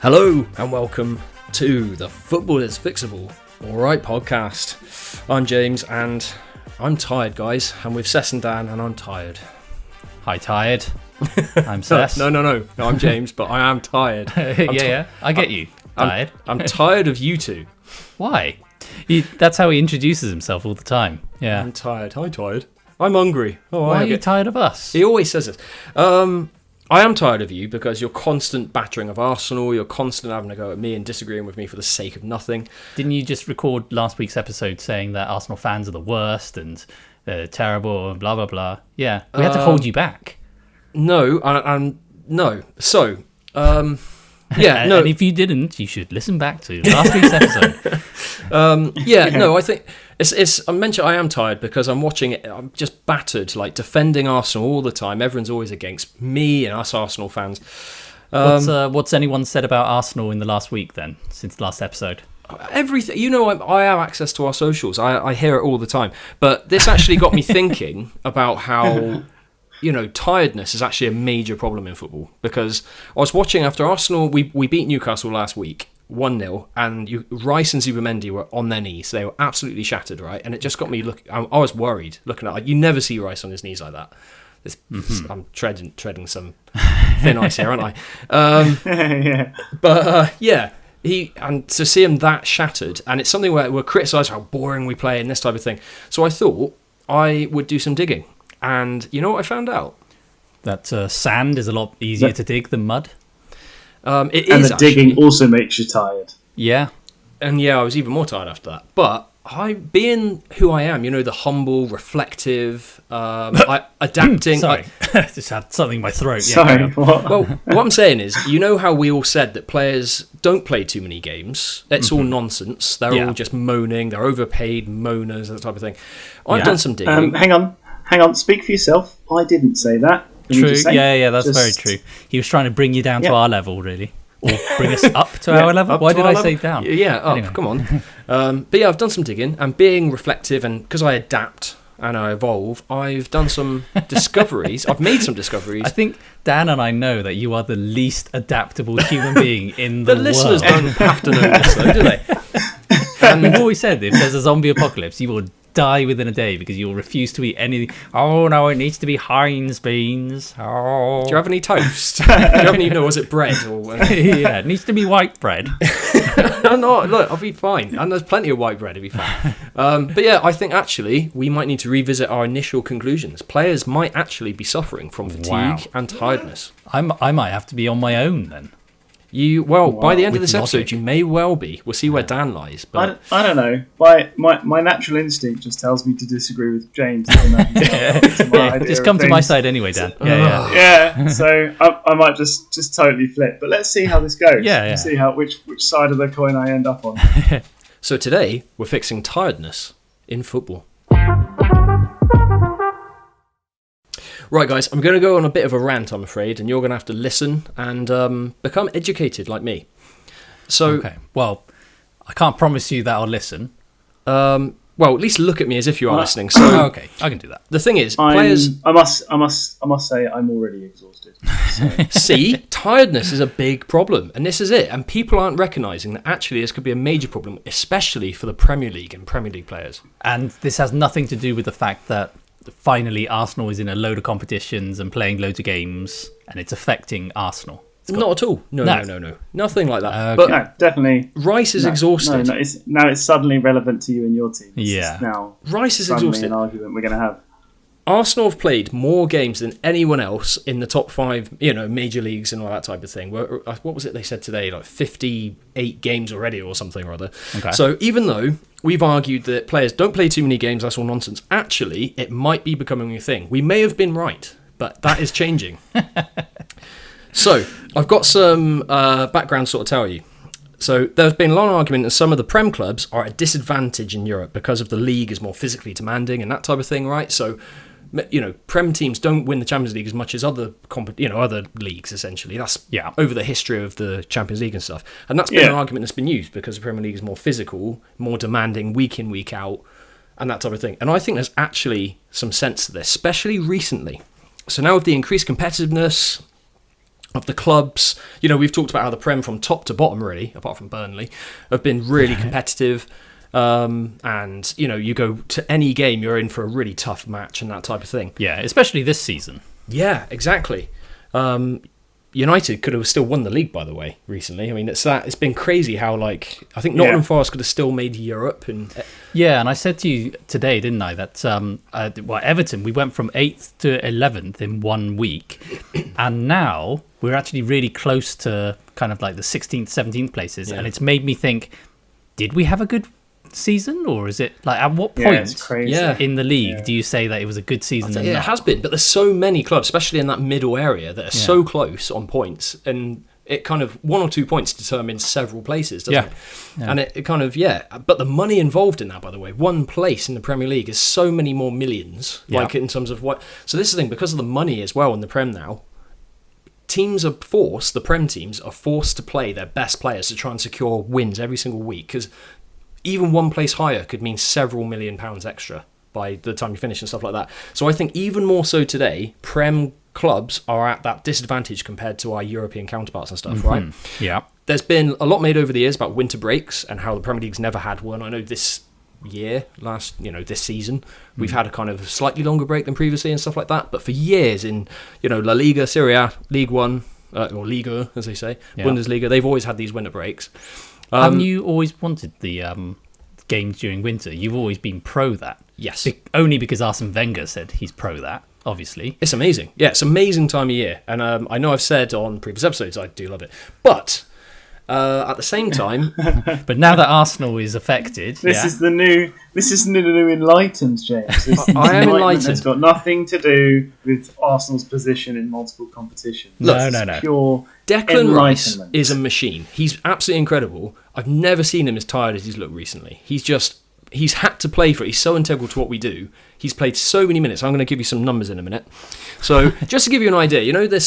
Hello and welcome to the Football is Fixable, alright podcast. I'm James and I'm tired, guys, and with Sess and Dan, and I'm tired. Hi, tired. I'm Sess. No, I'm James, but I am tired. Yeah, I get you. Tired. I'm tired of you two. Why? That's how he introduces himself all the time. Yeah. I'm tired. I'm tired. I'm hungry. Oh, Why are you tired of us? He always says this. I am tired of you because you're constant battering of Arsenal, you're constant having a go at me and disagreeing with me for the sake of nothing. Didn't you just record last week's episode saying that Arsenal fans are the worst and they're terrible and blah, blah, blah? Yeah, we had to hold you back. No, no. So, yeah, no. And if you didn't, you should listen back to last week's episode. No, I think I mentioned I am tired because I'm watching it. I'm just battered, like defending Arsenal all the time. Everyone's always against me and us Arsenal fans. What's anyone said about Arsenal in the last week then, since the last episode? Everything. I have access to our socials. I hear it all the time. But this actually got me thinking about how, tiredness is actually a major problem in football. Because I was watching after Arsenal, we beat Newcastle last week. 1-0, and Rice and Zubimendi were on their knees. They were absolutely shattered, right? And it just got me looking. I was worried looking at. You never see Rice on his knees like that. I'm treading some thin ice here, aren't I? Yeah. But and to see him that shattered, and it's something where we're criticised how boring we play and this type of thing. So I thought I would do some digging, and you know what I found out? That sand is a lot easier to dig than mud. It and is the digging also makes you tired. Yeah. And I was even more tired after that. But being who I am, the humble, reflective, adapting. Sorry, just had something in my throat. Sorry, what? Well, what I'm saying is, how we all said that players don't play too many games. It's all nonsense. They're all just moaning. They're overpaid moaners, that type of thing. I've done some digging. Hang on. Speak for yourself. I didn't say that. True. Yeah, that's very true. He was trying to bring you down to our level, really. Or bring us up to our level? Why did I say down? Yeah, up, anyway. Come on. But I've done some digging, and being reflective, and because I adapt and I evolve, I've done some discoveries. I've made some discoveries. I think Dan and I know that you are the least adaptable human being in the world. The listeners don't have to know this, though, do they? And we've always said, if there's a zombie apocalypse, you will die within a day because you'll refuse to eat anything. Oh no, it needs to be Heinz beans. Oh. Do you have any toast? Do you have any? Was it bread? Or yeah, it needs to be white bread. No, look, I'll be fine, and there's plenty of white bread. It'll be fine. But I think actually we might need to revisit our initial conclusions. Players might actually be suffering from fatigue and tiredness. I might have to be on my own then. By the end of this episode, you may well be. We'll see where Dan lies. But I don't know. My natural instinct just tells me to disagree with James. Just come to my side anyway, Dan. Yeah. So I might just totally flip. But let's see how this goes. Yeah. See which side of the coin I end up on. So today we're fixing tiredness in football. Right, guys, I'm going to go on a bit of a rant, I'm afraid, and you're going to have to listen and become educated like me. So, okay. Well, I can't promise you that I'll listen. At least look at me as if you are listening. So, okay, I can do that. The thing is, players. I must say, I'm already exhausted. So. See, tiredness is a big problem, and this is it. And people aren't recognising that actually this could be a major problem, especially for the Premier League and Premier League players. And this has nothing to do with the fact that finally Arsenal is in a load of competitions and playing loads of games and it's affecting Arsenal. Not at all. No. Nothing like that. Okay. But no, definitely. Rice is exhausted. Now it's suddenly relevant to you and your team. Yeah. Rice is exhausted. An argument we're going to have. Arsenal have played more games than anyone else in the top 5, major leagues and all that type of thing. What was it they said today? Like 58 games already or something or other. Okay. So even though we've argued that players don't play too many games, that's all nonsense. Actually, it might be becoming a thing. We may have been right, but that is changing. So I've got some background sort of tell you. So there's been a long argument that some of the Prem clubs are at a disadvantage in Europe because of the league is more physically demanding and that type of thing, right? So Prem teams don't win the Champions League as much as other leagues, essentially. That's over the history of the Champions League and stuff. And that's been an argument that's been used because the Premier League is more physical, more demanding week in, week out, and that type of thing. And I think there's actually some sense to this, especially recently. So now with the increased competitiveness, of the clubs. We've talked about how the Prem from top to bottom, really, apart from Burnley, have been really competitive. And you go to any game, you're in for a really tough match and that type of thing. Yeah, especially this season. Yeah, exactly. United could have still won the league, by the way, recently. I mean, it's been crazy how, I think Nottingham Forest could have still made Europe. Yeah, and I said to you today, didn't I, that Everton, we went from 8th to 11th in 1 week, and now we're actually really close to kind of like the 16th, 17th places, and it's made me think, did we have a good season, or is it at what point in the league do you say that it was a good season? It has been, but there's so many clubs, especially in that middle area, that are so close on points, and it kind of 1 or 2 points determines several places, doesn't it? And it kind of but the money involved in that, by the way, 1 place in the Premier League is so many more millions, in terms of what. So this is the thing, because of the money as well in the Prem now, the Prem teams are forced to play their best players to try and secure wins every single week, because even 1 place higher could mean several £1 million extra by the time you finish and stuff like that. So I think even more so today, Prem clubs are at that disadvantage compared to our European counterparts and stuff, right? Yeah. There's been a lot made over the years about winter breaks and how the Premier League's never had one. I know this season, we've had a kind of slightly longer break than previously and stuff like that. But for years in, La Liga, Serie A, League One, or Liga, as they say, Bundesliga, they've always had these winter breaks. Haven't you always wanted the games during winter? You've always been pro that. Yes. Only because Arsene Wenger said he's pro that, obviously. It's amazing. Yeah, it's an amazing time of year. And I know I've said on previous episodes I do love it. But at the same time... But now that Arsenal is affected... This is the new enlightened, James. I am enlightened. It's got nothing to do with Arsenal's position in multiple competitions. No. Pure Declan Rice is a machine. He's absolutely incredible. I've never seen him as tired as he's looked recently. He's had to play for it. He's so integral to what we do. He's played so many minutes. I'm going to give you some numbers in a minute. So just to give you an idea,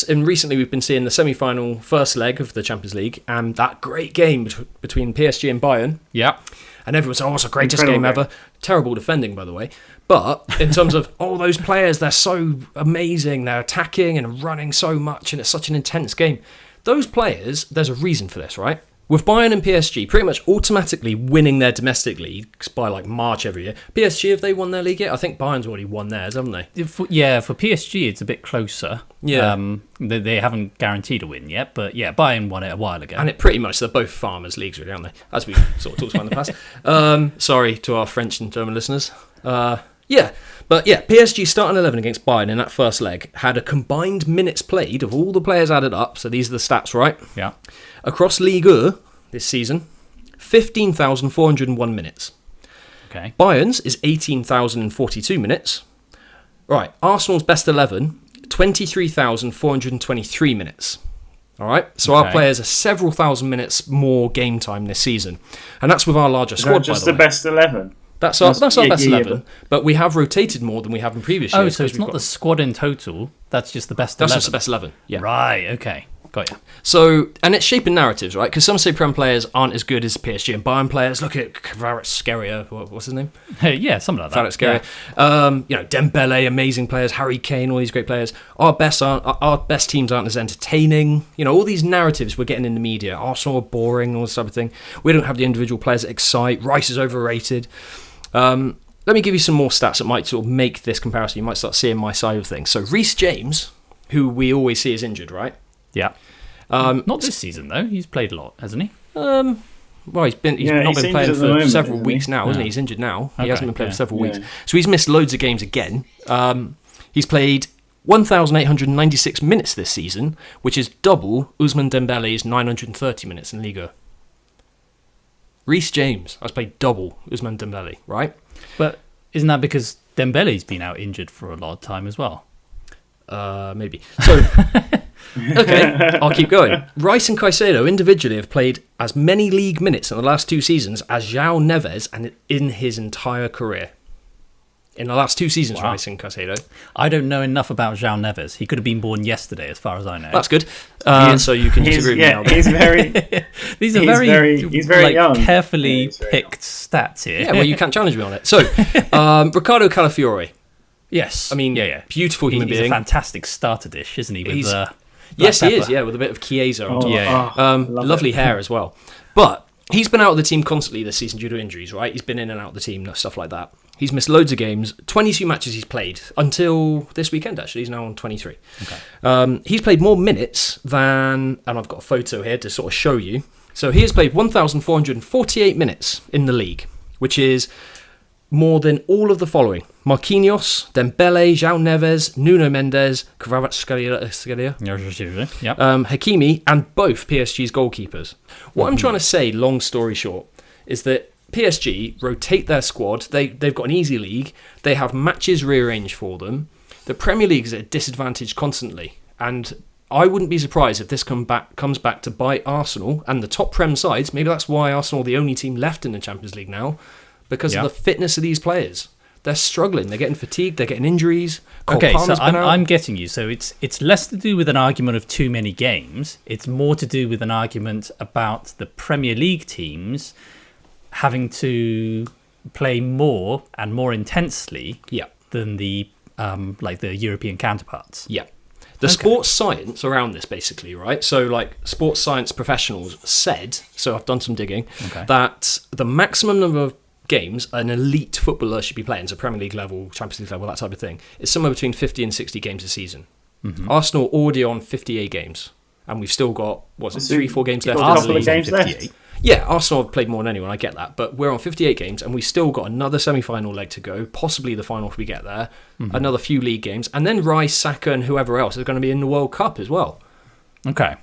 and recently we've been seeing the semi-final first leg of the Champions League and that great game between PSG and Bayern. Yeah. And everyone's it's the greatest game ever. Terrible defending, by the way. But in terms of those players, they're so amazing. They're attacking and running so much, and it's such an intense game. Those players, there's a reason for this, right? With Bayern and PSG pretty much automatically winning their domestic leagues by March every year. PSG, have they won their league yet? I think Bayern's already won theirs, haven't they? For PSG, it's a bit closer. Yeah. They haven't guaranteed a win yet, but Bayern won it a while ago. And it pretty much, they're both farmers' leagues, really, aren't they? As we sort of talked about in the past. Sorry to our French and German listeners. PSG starting 11 against Bayern in that first leg had a combined minutes played of all the players added up. So these are the stats, right? Yeah. Across Ligue 1 this season, 15,401 minutes. Okay. Bayern's is 18,042 minutes. Right. Arsenal's best 11, 23,423 minutes. All right. So our players are several thousand minutes more game time this season, and that's with our larger squad. Just by the best 11. That's our best 11, but we have rotated more than we have in previous years. Oh, so it's not the squad in total, that's just the best 11? That's just the best 11, yeah. Right, okay, got you. So, and it's shaping narratives, right? Because some say Prem players aren't as good as PSG and Bayern players. Look at Kvaratskhelia, what's his name? Yeah, something like that. Kvaratskhelia. Yeah. Dembele, amazing players, Harry Kane, all these great players. Our best teams aren't as entertaining. All these narratives we're getting in the media. Arsenal are boring, all this type of thing. We don't have the individual players that excite. Rice is overrated. Let me give you some more stats that might sort of make this comparison. You might start seeing my side of things. So Reece James, who we always see is injured, right? Yeah. Not this season though. He's played a lot, hasn't he? Well, he's not been playing for several weeks now, isn't he? He's injured now. He hasn't been playing for several weeks. So he's missed loads of games again. He's played 1,896 minutes this season, which is double Ousmane Dembele's 930 minutes in Liga. Reece James has played double Ousmane Dembele, right? But isn't that because Dembele's been out injured for a lot of time as well? Maybe. So, okay, I'll keep going. Rice and Caicedo individually have played as many league minutes in the last 2 seasons as João Neves and in his entire career. In the last 2 seasons, wow. Rice and Caicedo. I don't know enough about João Neves. He could have been born yesterday, as far as I know. That's good. So you can disagree with me now. He's very... These are very young. Carefully very picked stats here. Yeah, well, you can't challenge me on it. So, Ricardo Calafiore. Yes. I mean, beautiful human being. He's a fantastic starter dish, isn't he? Yes, he pepper. is. Yeah, with a bit of Chiesa on top. Yeah. Lovely hair as well. But he's been out of the team constantly this season due to injuries, right? He's been in and out of the team, stuff like that. He's missed loads of games, 22 matches he's played until this weekend, actually. He's now on 23. Okay. He's played more minutes than, and I've got a photo here to sort of show you. So he has played 1,448 minutes in the league, which is more than all of the following: Marquinhos, Dembele, João Neves, Nuno Mendes, Kvaratskhelia, Yep. Hakimi, and both PSG's goalkeepers. What I'm trying to say, long story short, is that PSG rotate their squad. They've got an easy league. They have matches rearranged for them. The Premier League is at a disadvantage constantly, and I wouldn't be surprised if this comes back to bite Arsenal and the top Prem sides. Maybe that's why Arsenal are the only team left in the Champions League now, because of the fitness of these players. They're struggling. They're getting fatigued. They're getting injuries. Okay, so I'm getting you. So it's less to do with an argument of too many games. It's more to do with an argument about the Premier League teams having to play more and more intensely than the the European counterparts. Yeah. The sports science around this, basically, right? So, like, sports science professionals said, so I've done some digging, that the maximum number of games an elite footballer should be playing, so Premier League level, Champions League level, that type of thing, is somewhere between 50 and 60 games a season. Arsenal already on 58 games, and we've still got, 3-4 games left in the league. Games left. Yeah, Arsenal have played more than anyone, I get that, but we're on 58 games, and we've still got another semi-final leg to go, possibly the final if we get there, another few league games, and then Rice, Saka, and whoever else is going to be in the World Cup as well. Okay.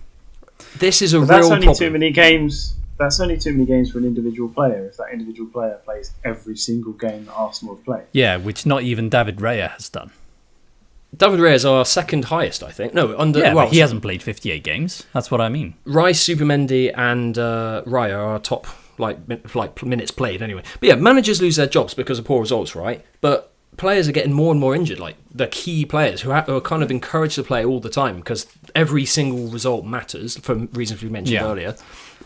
This is a real That's problem. only too many games. That's only too many games for an individual player. If that individual player plays every single game that Arsenal have played. Yeah, which not even David Raya has done. David Raya is our second highest, I think. No, but he hasn't played 58 games. That's what I mean. Rice, Supermendy, and Raya are our top minutes played anyway. But yeah, managers lose their jobs because of poor results, right? But players are getting more and more injured. Like the key players who are kind of encouraged to play all the time because every single result matters for reasons we mentioned earlier.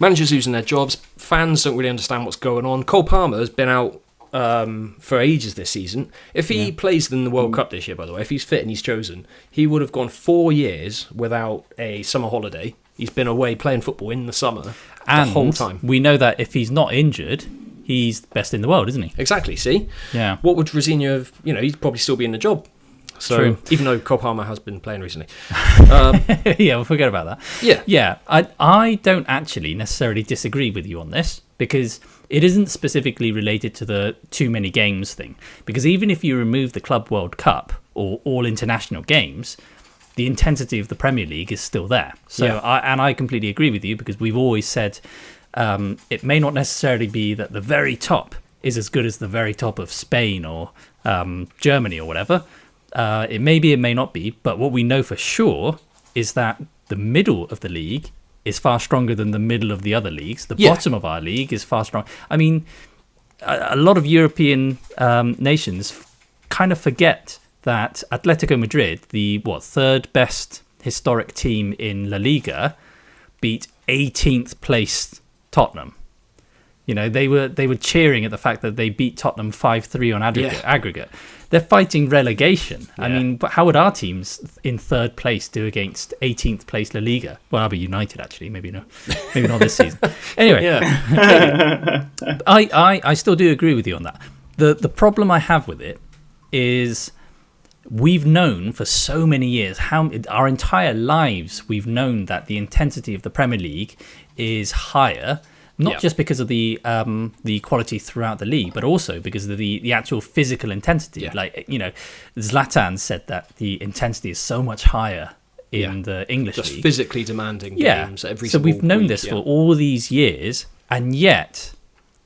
Managers losing their jobs. Fans don't really understand what's going on. Cole Palmer has been out for ages this season. If he plays in the World Cup this year, by the way, if he's fit and he's chosen, he would have gone 4 years without a summer holiday. He's been away playing football in the summer the whole time. We know that if he's not injured, he's the best in the world, isn't he? Exactly, see? Yeah. What would Rosenior have, he'd probably still be in the job. So, True. Even though Cole Palmer has been playing recently. Yeah, we'll forget about that. Yeah. Yeah, I don't actually necessarily disagree with you on this because it isn't specifically related to the too many games thing. Because even if you remove the Club World Cup or all international games, the intensity of the Premier League is still there. So, I completely agree with you because we've always said it may not necessarily be that the very top is as good as the very top of Spain or Germany or whatever. It may be, it may not be, but what we know for sure is that the middle of the league is far stronger than the middle of the other leagues. The bottom of our league is far stronger. I mean, a lot of European nations kind of forget that Atletico Madrid, the third best historic team in La Liga, beat 18th placed Tottenham. They were cheering at the fact that they beat Tottenham 5-3 on aggregate. They're fighting relegation. Yeah. I mean, but how would our teams in third place do against 18th place La Liga? Well, I'll be United actually. Maybe not this season. Anyway, I still do agree with you on that. The problem I have with it is we've known for so many years, our entire lives, we've known that the intensity of the Premier League is higher. Not just because of the quality throughout the league, but also because of the actual physical intensity. Yeah. Like, Zlatan said that the intensity is so much higher in the English league. Just physically demanding games every single So we've known week, this for all these years, and yet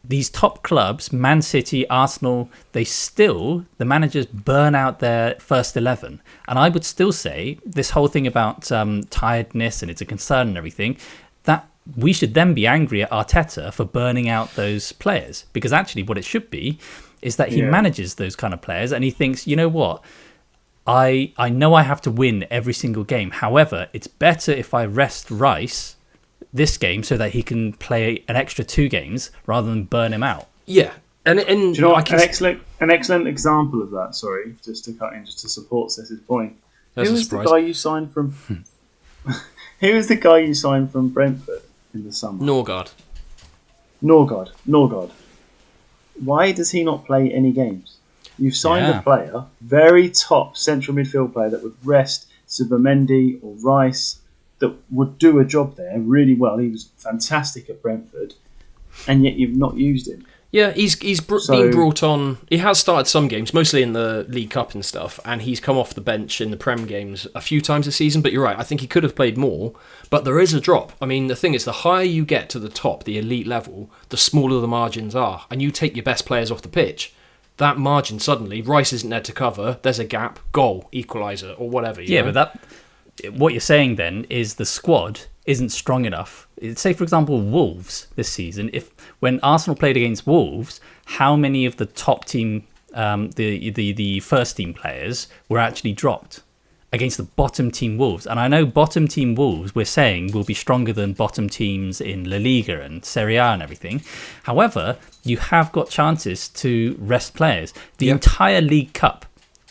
these top clubs, Man City, Arsenal, the managers burn out their first 11. And I would still say this whole thing about tiredness and it's a concern and everything, that we should then be angry at Arteta for burning out those players, because actually what it should be is that he manages those kind of players and he thinks, you know what, I know I have to win every single game. However, it's better if I rest Rice this game so that he can play an extra 2 games rather than burn him out. Yeah. And do you know what, an excellent example of that, sorry, just to cut in, just to support Seth's point. Who was the guy you signed from? Who was the guy you signed from Brentford in the summer? Norgard. Norgard. Why does he not play any games? You've signed Yeah. a player, very top central midfield player that would rest Zubimendi or Rice, that would do a job there really well. He was fantastic at Brentford, and yet you've not used him. Yeah, he's been brought on. He has started some games, mostly in the League Cup and stuff, and he's come off the bench in the Prem games a few times this season. But you're right, I think he could have played more. But there is a drop. I mean, the thing is, the higher you get to the top, the elite level, the smaller the margins are, and you take your best players off the pitch. That margin suddenly, Rice isn't there to cover. There's a gap, goal, equaliser, or whatever. You know? But what you're saying then is the squad isn't strong enough. Say, for example, Wolves this season. When Arsenal played against Wolves, how many of the top team, the first team players, were actually dropped against the bottom team Wolves? And I know bottom team Wolves, we're saying, will be stronger than bottom teams in La Liga and Serie A and everything. However, you have got chances to rest players. The entire League Cup,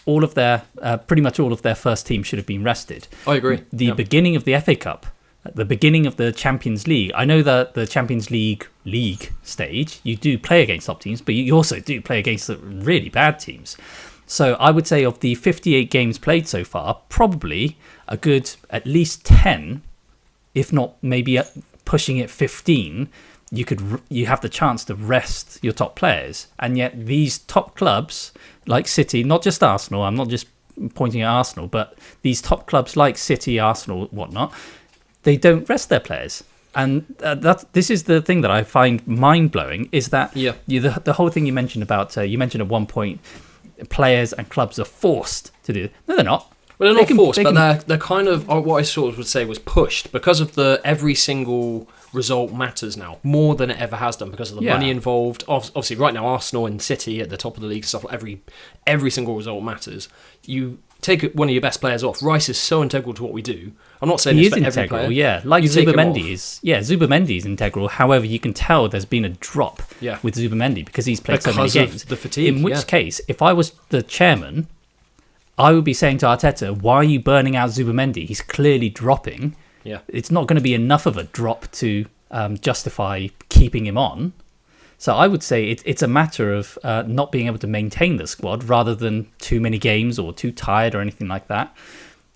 all of their pretty much all of their first team should have been rested. I agree. The beginning of the FA Cup, the beginning of the Champions League. I know that the Champions League stage, you do play against top teams, but you also do play against the really bad teams. So I would say of the 58 games played so far, probably a good at least 10, if not maybe pushing it 15, you have the chance to rest your top players. And yet these top clubs like City, not just Arsenal, I'm not just pointing at Arsenal, but these top clubs like City, Arsenal, whatnot, they don't rest their players. And this is the thing that I find mind-blowing, is that the whole thing you mentioned about, you mentioned at one point, players and clubs are forced to do. No, they're not. Well, they're not forced, but they're kind of, what I sort of would say was pushed, because of every single result matters now, more than it ever has done, because of the money involved. Obviously, right now, Arsenal and City at the top of the league, stuff, every single result matters. You take one of your best players off. Rice is so integral to what we do. I'm not saying he it's is for integral, every player. yeah. Like Zubimendi is, Zubimendi is integral. However, you can tell there's been a drop with Zubimendi because he's played so many games. Of the fatigue, in which case, if I was the chairman, I would be saying to Arteta, why are you burning out Zubimendi? He's clearly dropping. Yeah, it's not going to be enough of a drop to justify keeping him on. So I would say it's a matter of not being able to maintain the squad rather than too many games or too tired or anything like that.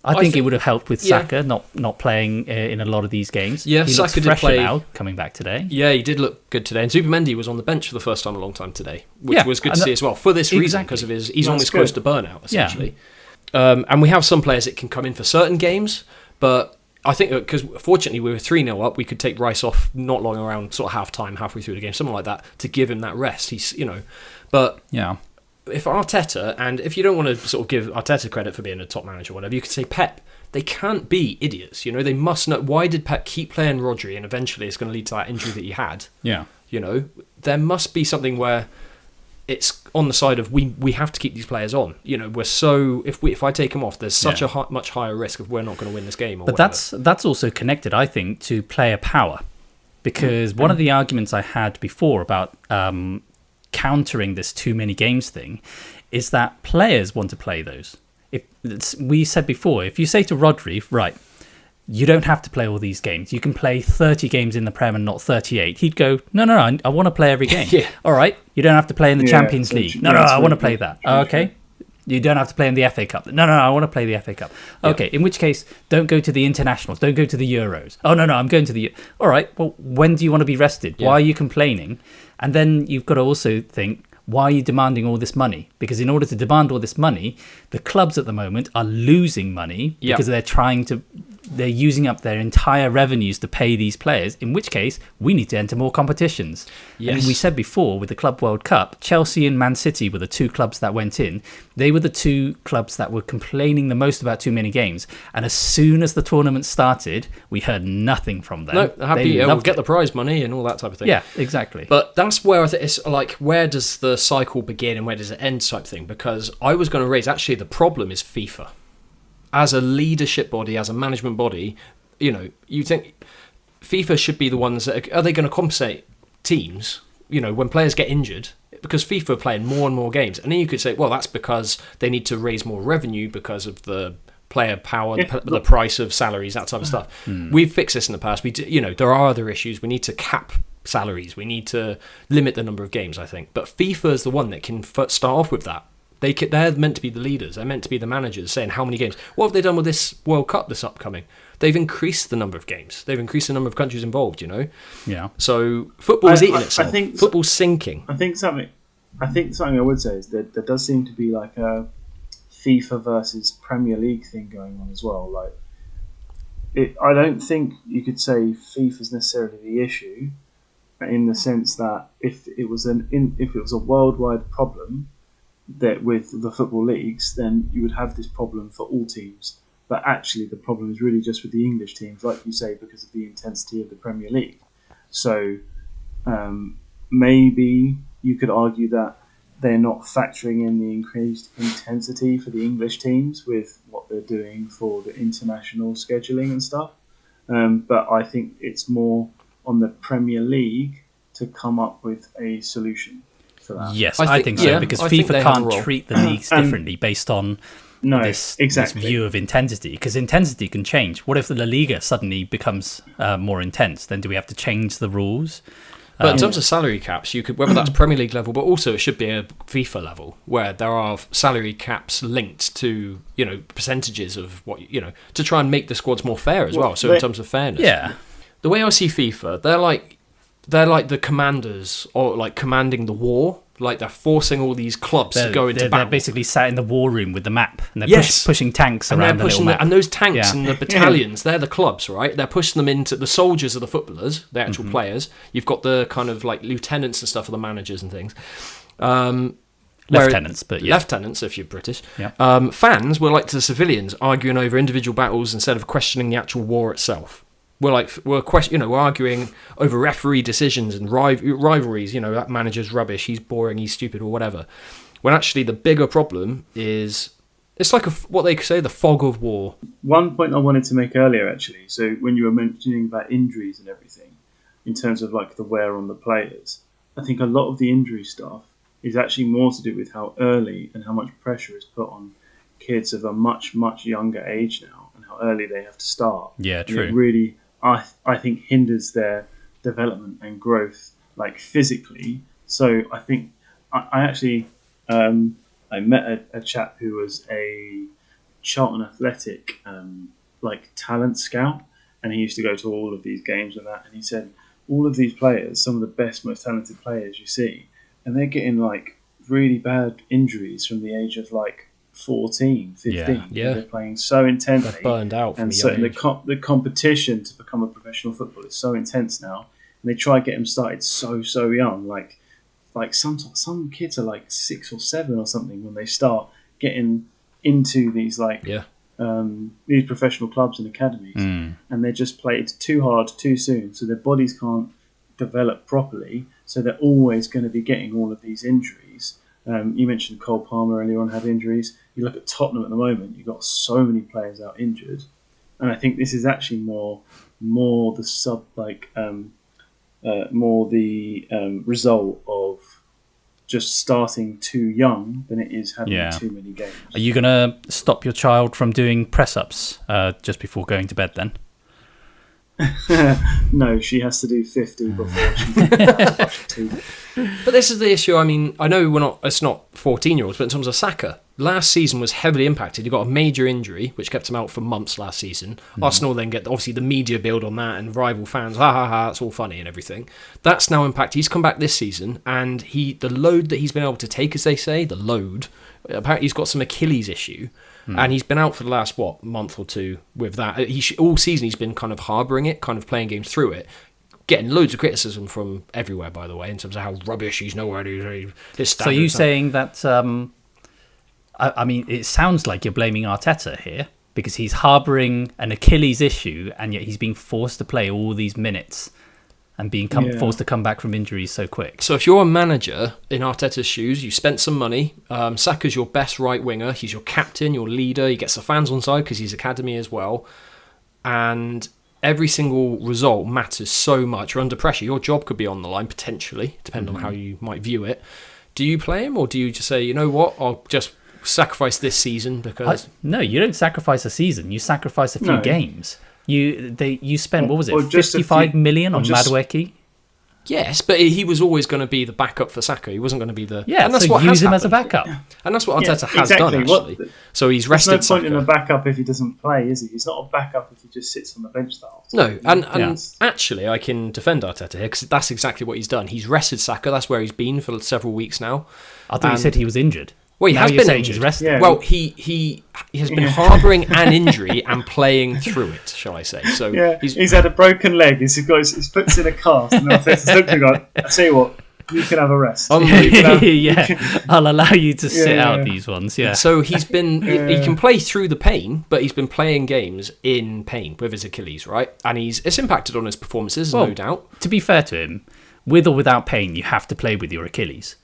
I think it would have helped with Saka not playing in a lot of these games. Yeah, he Saka looks fresher now coming back today. Yeah, he did look good today. And Zubimendi was on the bench for the first time in a long time today, which was good to see as well. For this reason, because of he's almost close to burnout, essentially. Yeah. And we have some players that can come in for certain games, but I think because fortunately we were 3-0 up, we could take Rice off not long around sort of half-time, halfway through the game, something like that, to give him that rest. He's, but if Arteta, and if you don't want to sort of give Arteta credit for being a top manager or whatever, you could say Pep. They can't be idiots, They must know. Why did Pep keep playing Rodri, and eventually it's going to lead to that injury that he had? Yeah. There must be something where it's on the side of we have to keep these players on. We're so if I take them off, there's such a much higher risk of we're not going to win this game. But that's also connected, I think, to player power, because one of the arguments I had before about countering this too many games thing is that players want to play those. We said before, if you say to Rodri, right, you don't have to play all these games. You can play 30 games in the Prem and not 38. He'd go, no, I want to play every game. All right, you don't have to play in the Champions League. No, I want to play that. Okay. You don't have to play in the FA Cup. No, I want to play the FA Cup. Okay, in which case, don't go to the internationals. Don't go to the Euros. Oh, no, I'm going to the... All right, well, when do you want to be rested? Why are you complaining? And then you've got to also think, why are you demanding all this money? Because in order to demand all this money, the clubs at the moment are losing money because they're using up their entire revenues to pay these players, in which case we need to enter more competitions. Yes. I mean, we said before with the Club World Cup, Chelsea and Man City were the two clubs that went in. They were the two clubs that were complaining the most about too many games. And as soon as the tournament started, we heard nothing from them. No, happy, we'll get the prize money and all that type of thing. Yeah, exactly. But that's where I think it's like, where does the cycle begin and where does it end type thing? Because I was going to raise, actually, the problem is FIFA. As a leadership body, as a management body, you think FIFA should be the ones that are they going to compensate teams, when players get injured? Because FIFA are playing more and more games. And then you could say, well, that's because they need to raise more revenue because of the player power, Yeah, the price of salaries, that type of stuff. We've fixed this in the past. There are other issues. We need to cap salaries. We need to limit the number of games, I think. But FIFA is the one that can start off with that. They're meant to be the leaders. They're meant to be the managers saying how many games. What have they done with this World Cup that's upcoming? They've increased the number of games. They've increased the number of countries involved, Yeah. So football's eating itself. I think football's sinking. I think something I would say is that there does seem to be like a FIFA versus Premier League thing going on as well. Like, I don't think you could say FIFA's necessarily the issue, in the sense that if it was a worldwide problem that with the football leagues, then you would have this problem for all teams. But actually, the problem is really just with the English teams, like you say, because of the intensity of the Premier League. So maybe you could argue that they're not factoring in the increased intensity for the English teams with what they're doing for the international scheduling and stuff. But I think it's more on the Premier League to come up with a solution for that. Yes, I think so, because FIFA can't treat the leagues differently based on this view of intensity, because intensity can change. What if the La Liga suddenly becomes more intense? Then do we have to change the rules? But in terms of salary caps, you could, whether that's Premier League level, but also it should be a FIFA level where there are salary caps linked to percentages of what to try and make the squads more fair as well. So in terms of fairness, the way I see FIFA, they're like the commanders, or like commanding the war. Like they're forcing all these clubs to go into battle. They're basically sat in the war room with the map, and they're pushing tanks around the little map. And those tanks and the battalions, they're the clubs, right? They're pushing them into the soldiers of the footballers, the actual players. You've got the kind of like lieutenants and stuff for the managers and things. Lieutenants, but yeah. Lieutenants, if you're British. Yeah. Fans were like the civilians, arguing over individual battles instead of questioning the actual war itself. We're arguing over referee decisions and rivalries. That manager's rubbish. He's boring. He's stupid, or whatever. When actually the bigger problem is, it's like what they say, the fog of war. One point I wanted to make earlier, actually. So when you were mentioning about injuries and everything, in terms of like the wear on the players, I think a lot of the injury stuff is actually more to do with how early and how much pressure is put on kids of a much, much younger age now, and how early they have to start. Yeah, true. It really, I think, hinders their development and growth, like physically. So I think I actually I met a chap who was a Charlton Athletic like talent scout, and he used to go to all of these games and that. And he said all of these players, some of the best, most talented players you see, and they're getting like really bad injuries from the age of like 14, 15. Yeah. They're playing so intensely. They're burned out. And so the competition to become a professional footballer is so intense now. And they try to get them started so young. Like some kids are like 6 or 7 or something when they start getting into these these professional clubs and academies. And they're just played too hard too soon. So their bodies can't develop properly. So they're always going to be getting all of these injuries. You mentioned Cole Palmer earlier on had injuries. You look at Tottenham at the moment, you've got so many players out injured. And I think this is actually more the result of just starting too young than it is having too many games. Are you going to stop your child from doing press-ups just before going to bed then? No, she has to do 50 before she can brush her teeth. But this is the issue. I mean, I know it's not 14-year-olds, but in terms of Saka, last season was heavily impacted. He got a major injury, which kept him out for months last season. Arsenal then get, obviously, the media build on that, and rival fans, it's all funny and everything. That's now impacted. He's come back this season, and the load that he's been able to take, as they say, apparently he's got some Achilles issue. And he's been out for the last, month or two with that. All season he's been kind of harbouring it, kind of playing games through it, getting loads of criticism from everywhere, by the way, in terms of how rubbish he's nowhere to his standards. So are you saying that, I mean, it sounds like you're blaming Arteta here, because he's harbouring an Achilles issue, and yet he's being forced to play all these minutes and being forced to come back from injuries so quick. So if you're a manager in Arteta's shoes, you spent some money, Saka's your best right winger, he's your captain, your leader, he gets the fans on side because he's academy as well, and every single result matters so much. You're under pressure, your job could be on the line potentially, depending on how you might view it. Do you play him, or do you just say, you know what, I'll just sacrifice this season because no, you don't sacrifice a season. You sacrifice a few games. You spent what was it, 55 million on Madueke? Yes, but he was always going to be the backup for Saka. He wasn't going to be the and that's what use him as a backup. And that's what Arteta has done actually. So he's rested. There's no point Saka. in a backup if he doesn't play, is he? He's not a backup if he just sits on the bench the whole No, time. and actually, I can defend Arteta here because that's exactly what he's done. He's rested Saka. That's where he's been for several weeks now. I thought you said he was injured. Well, he has been injured. Well, he has been harbouring an injury and playing through it, shall I say? So he's had a broken leg. He's got his foot's in a cast, and Arteta's looking like, I tell you what, you can have a rest. I'll allow you to sit out these ones. Yeah. So he's been he can play through the pain, but he's been playing games in pain with his Achilles, right? And it's impacted on his performances, no doubt. To be fair to him, with or without pain, you have to play with your Achilles.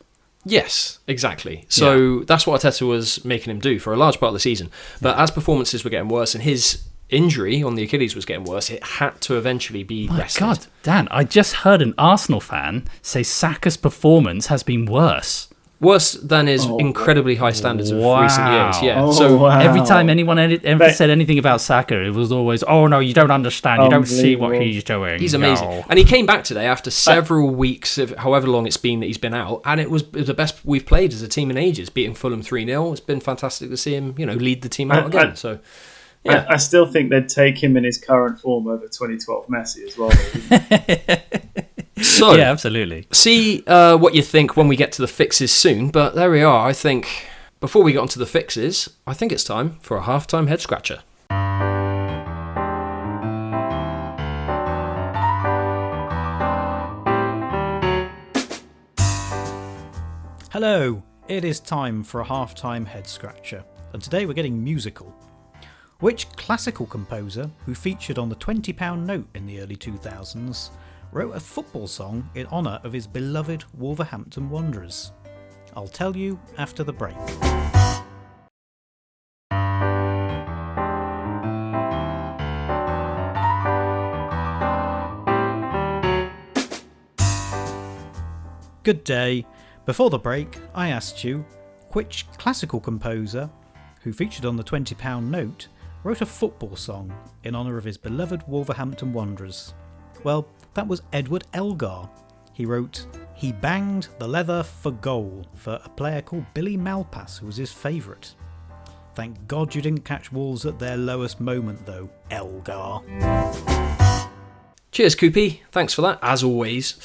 Yes, exactly. So that's what Arteta was making him do for a large part of the season. But as performances were getting worse and his injury on the Achilles was getting worse, it had to eventually be rested. My God, Dan, I just heard an Arsenal fan say Saka's performance has been worse. Worse than his incredibly high standards of recent years. Yeah. Every time anyone ever said anything about Saka, it was always, "Oh no, you don't understand. You don't see what he's doing." He's amazing, and he came back today after several weeks of however long it's been that he's been out, and it was the best we've played as a team in ages, beating Fulham 3-0. It's been fantastic to see him, lead the team out again. So. Yeah. I still think they'd take him in his current form over 2012 Messi as well. So, yeah, absolutely. See what you think when we get to the fixes soon. But there we are. I think before we get onto the fixes, I think it's time for a halftime head scratcher. Hello, it is time for a halftime head scratcher, and today we're getting musical. Which classical composer, who featured on the £20 note in the early 2000s, wrote a football song in honour of his beloved Wolverhampton Wanderers? I'll tell you after the break. Good day. Before the break, I asked you, which classical composer, who featured on the £20 note, wrote a football song in honour of his beloved Wolverhampton Wanderers? Well, that was Edward Elgar. He wrote, "He banged the leather for goal" for a player called Billy Malpass, who was his favourite. Thank God you didn't catch Wolves at their lowest moment though, Elgar. Cheers, Koopy. Thanks for that, as always.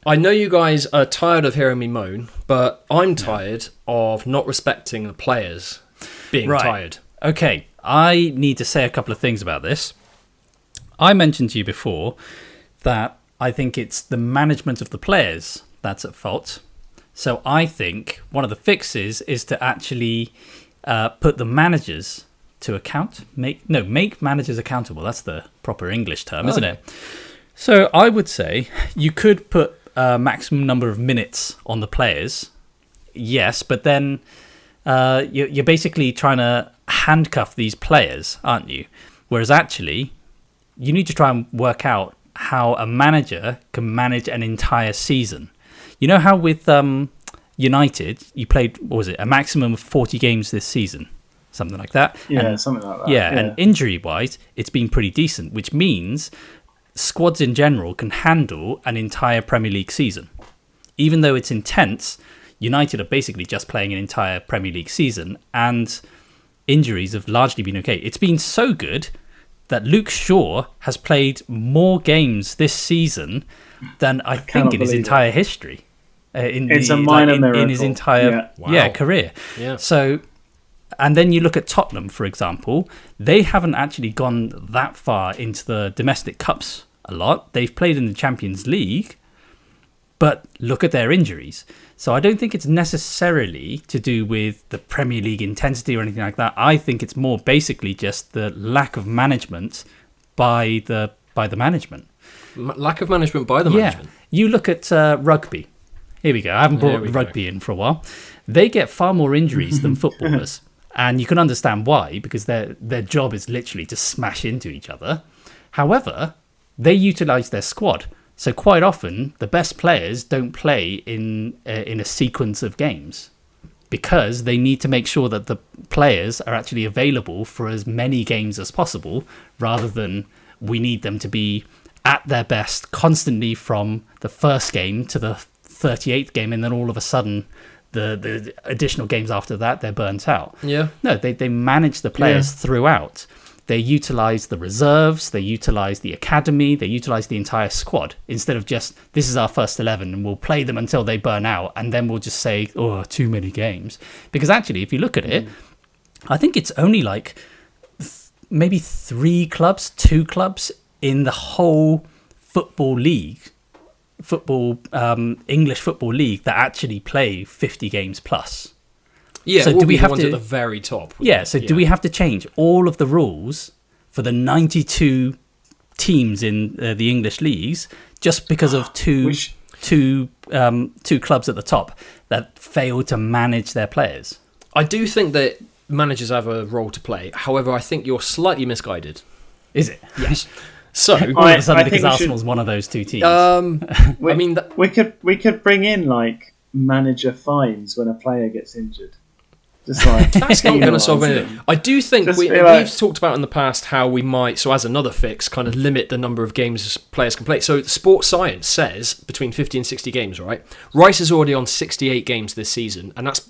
I know you guys are tired of hearing me moan, but I'm tired of not respecting the players being tired. Okay, I need to say a couple of things about this. I mentioned to you before that I think it's the management of the players that's at fault. So I think one of the fixes is to actually put the managers to account. Make managers accountable. That's the proper English term, isn't it? So I would say you could put a maximum number of minutes on the players. Yes, but then you're basically trying to handcuff these players, aren't you? Whereas actually, you need to try and work out how a manager can manage an entire season. You know how with United, you played, what was it, a maximum of 40 games this season? Something like that. Yeah, something like that. Yeah, and injury-wise, it's been pretty decent, which means squads in general can handle an entire Premier League season. Even though it's intense, United are basically just playing an entire Premier League season, and injuries have largely been okay. It's been so good that Luke Shaw has played more games this season than I think in his entire history. It's a minor miracle. In his entire career. Yeah. So, and then you look at Tottenham, for example. They haven't actually gone that far into the domestic cups a lot. They've played in the Champions League, but look at their injuries. So I don't think it's necessarily to do with the Premier League intensity or anything like that. I think it's more basically just the lack of management by the management. Lack of management by the management. You look at rugby. Here we go. I haven't brought rugby in for a while. They get far more injuries than footballers. And you can understand why, because their job is literally to smash into each other. However, they utilise their squad. So quite often, the best players don't play in a sequence of games. because they need to make sure that the players are actually available for as many games as possible, rather than we need them to be at their best constantly from the first game to the 38th game, and then all of a sudden the additional games after that, they're burnt out. Yeah. No, they manage the players throughout. They utilize the reserves, they utilize the academy, they utilize the entire squad, instead of just, this is our first 11 and we'll play them until they burn out, and then we'll just say, oh, too many games. Because actually, if you look at it, I think it's only like maybe 2 clubs in the whole football league, English football league, that actually play 50 games plus. Yeah, so do we have to at the very top? Do we have to change all of the rules for the 92 teams in the English leagues just because of two clubs at the top that fail to manage their players? I do think that managers have a role to play. However, I think you're slightly misguided. Is it? Yes. So all of a sudden, because Arsenal's one of those 2 teams. We could bring in like manager fines when a player gets injured. Just like, that's not going to solve anything. I do think we've talked about in the past how we might, so as another fix, kind of limit the number of games players can play. So sports science says between 50 and 60 games, right? Rice is already on 68 games this season, and that's...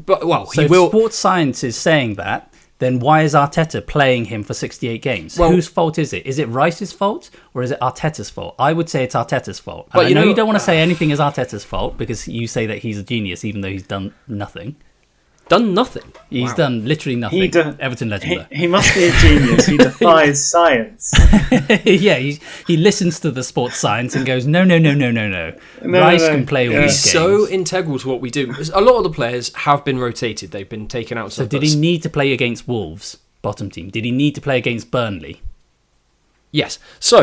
So if sports science is saying that, then why is Arteta playing him for 68 games? Well, whose fault is it? Is it Rice's fault or is it Arteta's fault? I would say it's Arteta's fault. But I know you don't want to say anything is Arteta's fault because you say that he's a genius even though he's done nothing. Done nothing? He's done literally nothing. Everton legend. He must be a genius. He defies science. Yeah, he listens to the sports science and goes, no. Rice can play all these games. He's so integral to what we do. A lot of the players have been rotated. They've been taken out. So did he need to play against Wolves, bottom team? Did he need to play against Burnley? Yes. So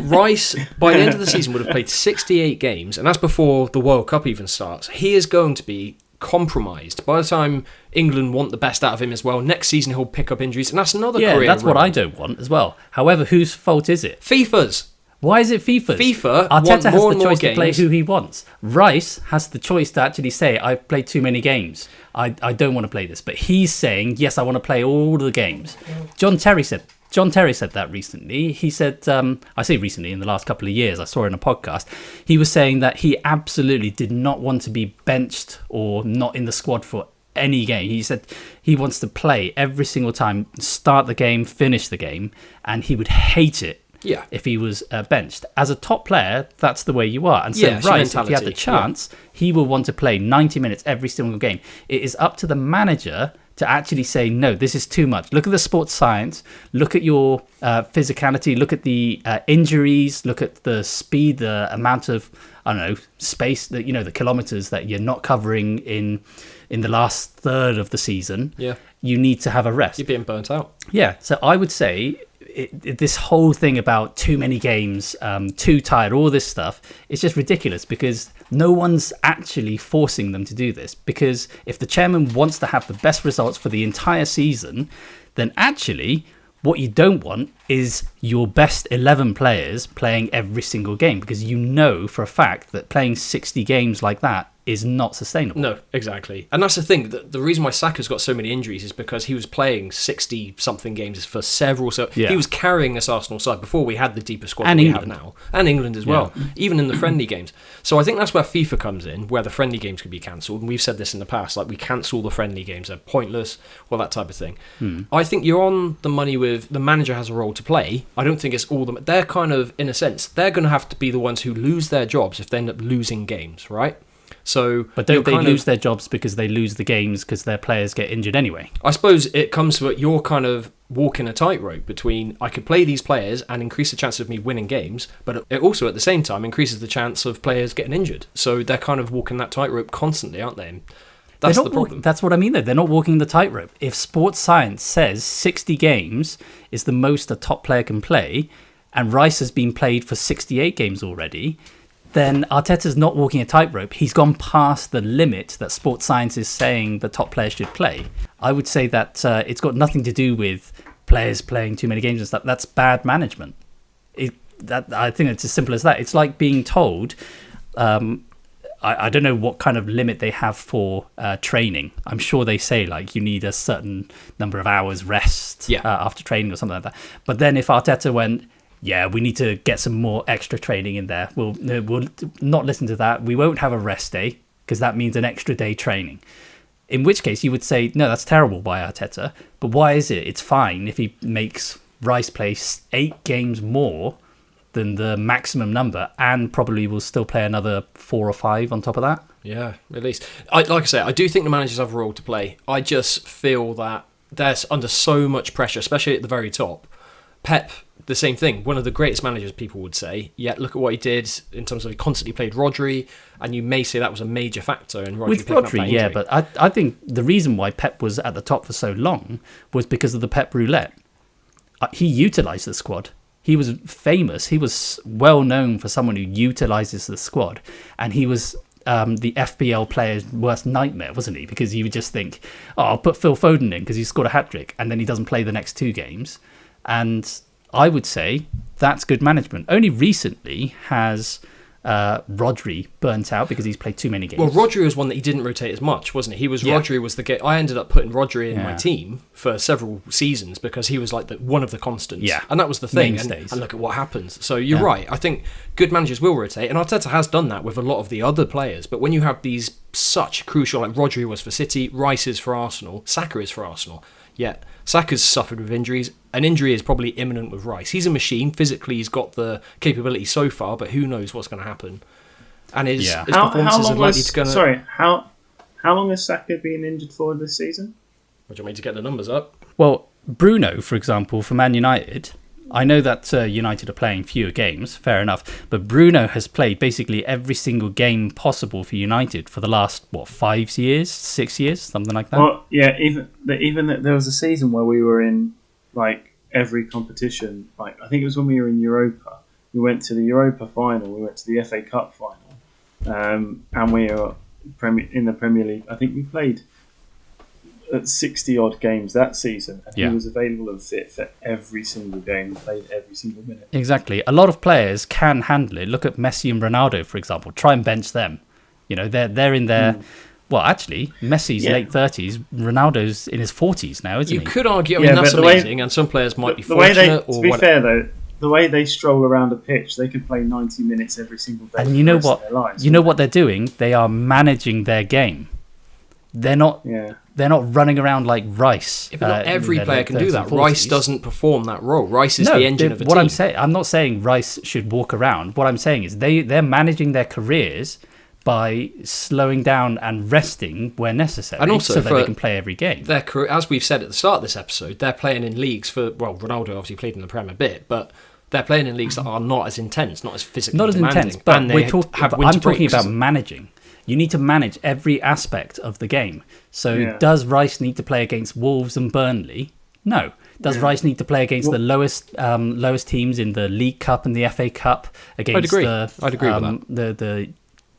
Rice, by the end of the season, would have played 68 games, and that's before the World Cup even starts. He is going to be compromised by the time England want the best out of him as well. Next season he'll pick up injuries, and that's another career. That's what I don't want as well. However, whose fault is it? FIFA's. Why is it FIFA's? FIFA Arteta has more the and more choice to play games. who he wants. Rice has the choice to actually say, I've played too many games. I don't want to play this. But he's saying, yes, I want to play all the games. John Terry said that recently. He said, I say recently, in the last couple of years, I saw it in a podcast, he was saying that he absolutely did not want to be benched or not in the squad for any game. He said he wants to play every single time, start the game, finish the game, and he would hate it if he was benched. As a top player, that's the way you are. And so Rice, if he had the chance, he will want to play 90 minutes every single game. It is up to the manager to actually say, no, this is too much. Look at the sports science, look at your physicality, look at the injuries, look at the speed, the amount of, space, that the kilometers that you're not covering in the last third of the season. Yeah. You need to have a rest. You're being burnt out. Yeah, so I would say this whole thing about too many games, too tired, all this stuff, it's just ridiculous because no one's actually forcing them to do this. Because if the chairman wants to have the best results for the entire season, then actually what you don't want is your best 11 players playing every single game, because you know for a fact that playing 60 games like that is not sustainable. No, exactly. And that's the thing. The reason why Saka's got so many injuries is because he was playing 60-something games for several... He was carrying this Arsenal side before we had the deeper squad that we have now. And England as well, even in the friendly games. So I think that's where FIFA comes in, where the friendly games could be cancelled. And we've said this in the past, like we cancel the friendly games, they're pointless, well, that type of thing. I think you're on the money with the manager has a role to play. I don't think it's all them. They're kind of, in a sense, they're going to have to be the ones who lose their jobs if they end up losing games, right? So, but don't they lose their jobs because they lose the games because their players get injured anyway? I suppose it comes to it, you're kind of walking a tightrope between I could play these players and increase the chance of me winning games, but it also at the same time increases the chance of players getting injured. So they're kind of walking that tightrope constantly, aren't they? That's the problem. That's what I mean, though. They're not walking the tightrope. If sports science says 60 games is the most a top player can play, and Rice has been played for 68 games already, then Arteta's not walking a tightrope. He's gone past the limit that sports science is saying the top players should play. I would say that it's got nothing to do with players playing too many games and stuff. That's bad management. I think it's as simple as that. It's like being told, I don't know what kind of limit they have for training. I'm sure they say like you need a certain number of hours rest after training or something like that. But then if Arteta went, yeah, we need to get some more extra training in there, we'll not listen to that. We won't have a rest day because that means an extra day training. In which case you would say, no, that's terrible by Arteta. But why is it? It's fine if he makes Rice play 8 games more than the maximum number and probably will still play another 4 or 5 on top of that. Yeah, at least. Like I say, I do think the managers have a role to play. I just feel that they're under so much pressure, especially at the very top. Pep, the same thing. One of the greatest managers, people would say. Yet look at what he did in terms of he constantly played Rodri, and you may say that was a major factor in Rodri with picking up Rodri, that yeah, injury. but I think the reason why Pep was at the top for so long was because of the Pep roulette. He utilised the squad. He was famous. He was well known for someone who utilises the squad, and he was the FPL player's worst nightmare, wasn't he? Because you would just think, oh, I'll put Phil Foden in because he scored a hat-trick, and then he doesn't play the next 2 games. And I would say that's good management. Only recently has Rodri burnt out because he's played too many games. Well, Rodri was one that he didn't rotate as much, wasn't he? Rodri was the I ended up putting Rodri in my team for several seasons because he was like one of the constants. Yeah. And that was the thing. Mainstays. And look at what happens. So you're right. I think good managers will rotate, and Arteta has done that with a lot of the other players. But when you have these such crucial, like Rodri was for City, Rice is for Arsenal, Saka is for Arsenal. Yet Saka's suffered with injuries. An injury is probably imminent with Rice. He's a machine. Physically, he's got the capability so far, but who knows what's going to happen. And his performances are likely to go... Sorry, how long has Saka been injured for this season? What do you want me to get the numbers up? Well, Bruno, for example, for Man United, I know that United are playing fewer games, fair enough, but Bruno has played basically every single game possible for United for the last, 5 years, 6 years, something like that? Well, yeah, even there was a season where we were in, like, every competition. Like, I think it was when we were in Europa. We went to the Europa final, we went to the FA Cup final, and we were in the Premier League. I think we played at 60-odd games that season, and he was available and fit for every single game, played every single minute. Exactly. A lot of players can handle it. Look at Messi and Ronaldo, for example. Try and bench them. You know, they're in their... Well, actually, Messi's late 30s, Ronaldo's in his 40s now, isn't he? You could argue, I mean, that's amazing, and some players might be fortunate. To be fair, though, the way they stroll around a pitch, they could play 90 minutes every single day. And you know what? You know what they're doing? They are managing their game. They're not running around like Rice. Yeah, but not every player can do that. Rice doesn't perform that role. Rice is the engine of a team. I'm not saying Rice should walk around. What I'm saying is they're managing their careers by slowing down and resting where necessary, and also so that they can play every game. Their career, as we've said at the start of this episode, they're playing in leagues Ronaldo obviously played in the Prem a bit, but they're playing in leagues that are not as intense, not as physically demanding. Intense, but I'm talking about managing. You need to manage every aspect of the game. So does Rice need to play against Wolves and Burnley? No. Does Rice need to play against the lowest teams in the League Cup and the FA Cup? I'd agree with that.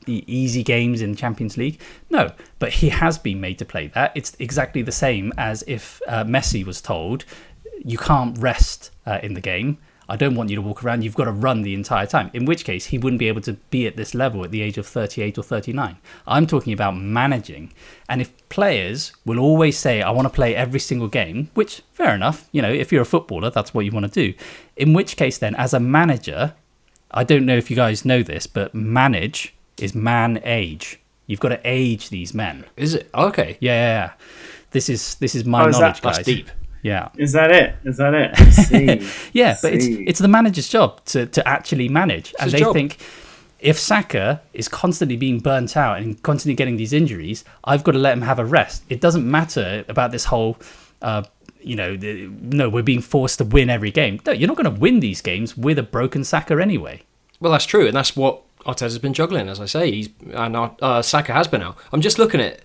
The easy games in Champions League? No, but he has been made to play that. It's exactly the same as if Messi was told, you can't rest in the game. I don't want you to walk around. You've got to run the entire time. In which case, he wouldn't be able to be at this level at the age of 38 or 39. I'm talking about managing. And if players will always say, I want to play every single game, which, fair enough, you know, if you're a footballer, that's what you want to do. In which case, then, as a manager, I don't know if you guys know this, but manage is man age. You've got to age these men. Is it? Okay. Yeah. This is my knowledge, guys. That's deep. Yeah. Is that it? Yeah, but it's the manager's job to actually manage. And they think if Saka is constantly being burnt out and constantly getting these injuries, I've got to let him have a rest. It doesn't matter about this whole, we're being forced to win every game. No, you're not going to win these games with a broken Saka anyway. Well, that's true, and that's what Arteta's been juggling, as I say. Saka has been out. I'm just looking at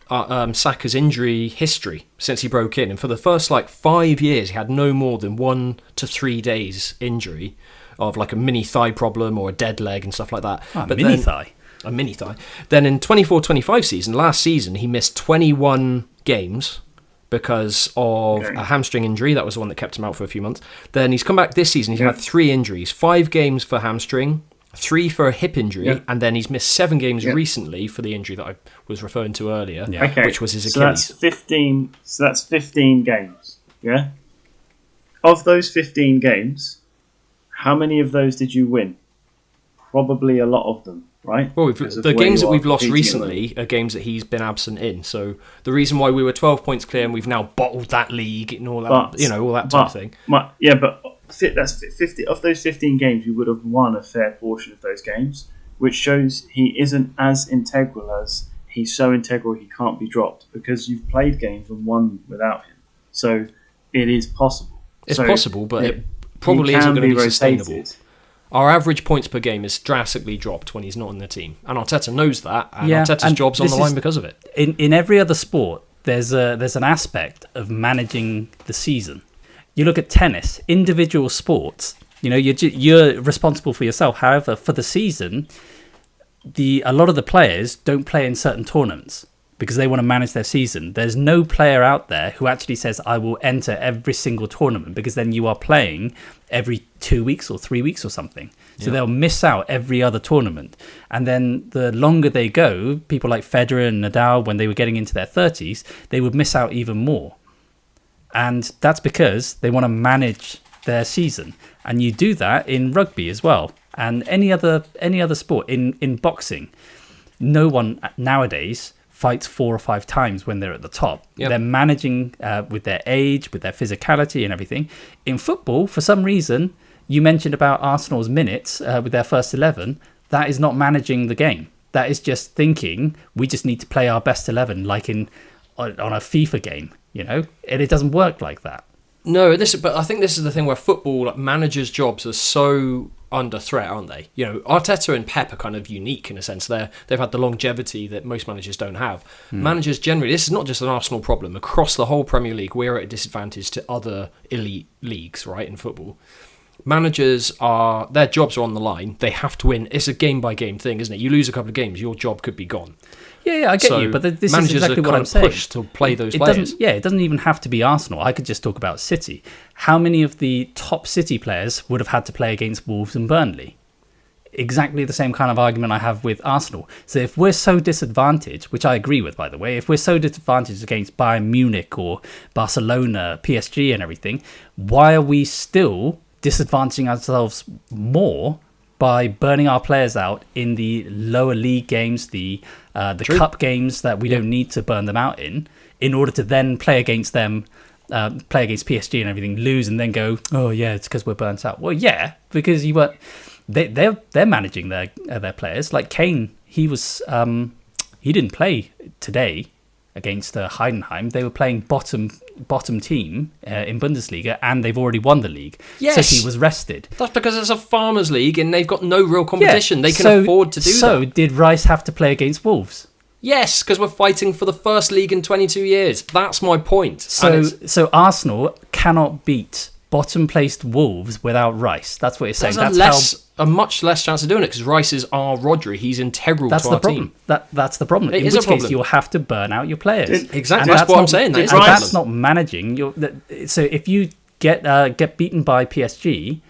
Saka's injury history since he broke in, and for the first 5 years, he had no more than 1 to 3 days injury of a mini thigh problem or a dead leg and stuff like that. A mini thigh. Then in 24-25 season, last season, he missed 21 games because of a hamstring injury. That was the one that kept him out for a few months. Then he's come back this season. He's had 3 injuries, 5 games for hamstring, 3 for a hip injury, Yeah. and then he's missed 7 games Yeah. recently for the injury that I was referring to earlier, Yeah. Okay, which was his so Achilles. that's 15. So that's 15 games. Yeah. Of those 15 games, how many of those did you win? Probably a lot of them, right? Well, Because of the where games you that are we've lost competing at the moment. recently are games that he's been absent in. So the reason why we were 12 points clear and we've now bottled that league and all that, all that type of thing. That's 50 of those 15 games. You would have won a fair portion of those games, which shows he isn't as integral as he's so integral he can't be dropped, because you've played games and won without him. So it is possible. It's So possible, but it he probably can isn't going to be rotated. sustainable. Our average points per game is drastically dropped when he's not in the team, and Arteta knows that, and Yeah, Arteta's and job's on the this line is- because of it. In every other sport, there's an aspect of managing the season. You look at tennis, individual sports. You're responsible for yourself. However, for the season, a lot of the players don't play in certain tournaments because they want to manage their season. There's no player out there who actually says, I will enter every single tournament, because then you are playing every 2 weeks or 3 weeks or something. So they'll miss out every other tournament. And then the longer they go, people like Federer and Nadal, when they were getting into their 30s, they would miss out even more. And that's because they want to manage their season. And you do that in rugby as well. And any other sport. In boxing, no one nowadays fights 4 or 5 times when they're at the top. Yep. They're managing with their age, with their physicality and everything. In football, for some reason, you mentioned about Arsenal's minutes with their first 11. That is not managing the game. That is just thinking we just need to play our best 11 like on a FIFA game, and it doesn't work like that. No, but I think this is the thing where football, like, managers' jobs are so under threat, aren't they? Arteta and Pep are kind of unique in a sense. They've had the longevity that most managers don't have. Managers generally, this is not just an Arsenal problem. Across the whole Premier League, we're at a disadvantage to other elite leagues, right, in football. Managers their jobs are on the line. They have to win. It's a game-by-game thing, isn't it? You lose a couple of games, your job could be gone. Yeah, I get you, but this is exactly what I'm saying. Pushed to play those players. It doesn't even have to be Arsenal. I could just talk about City. How many of the top City players would have had to play against Wolves and Burnley? Exactly the same kind of argument I have with Arsenal. So if we're so disadvantaged, which I agree with, by the way, if we're so disadvantaged against Bayern Munich or Barcelona, PSG and everything, why are we still disadvantaging ourselves more by burning our players out in the lower league games, the cup games that we don't need to burn them out in order to then play against them, play against PSG and everything, lose and then go, oh yeah, it's because we're burnt out. Well, yeah, because they're managing their players. Like Kane, he didn't play today against Heidenheim. They were playing bottom team in Bundesliga, and they've already won the league. Yes. So he was rested. That's because it's a farmers' league and they've got no real competition. They can afford to do that. So did Rice have to play against Wolves? Yes, because we're fighting for the first league in 22 years. That's my point. So Arsenal cannot beat bottom-placed Wolves without Rice. That's what you're saying. There's a much less chance of doing it because Rice is our Rodri. He's integral to our team. That's the problem. It In is a which case, problem. you'll have to burn out your players. Exactly. That's what I'm saying. That is a problem. That's not managing. So if you get beaten by PSG,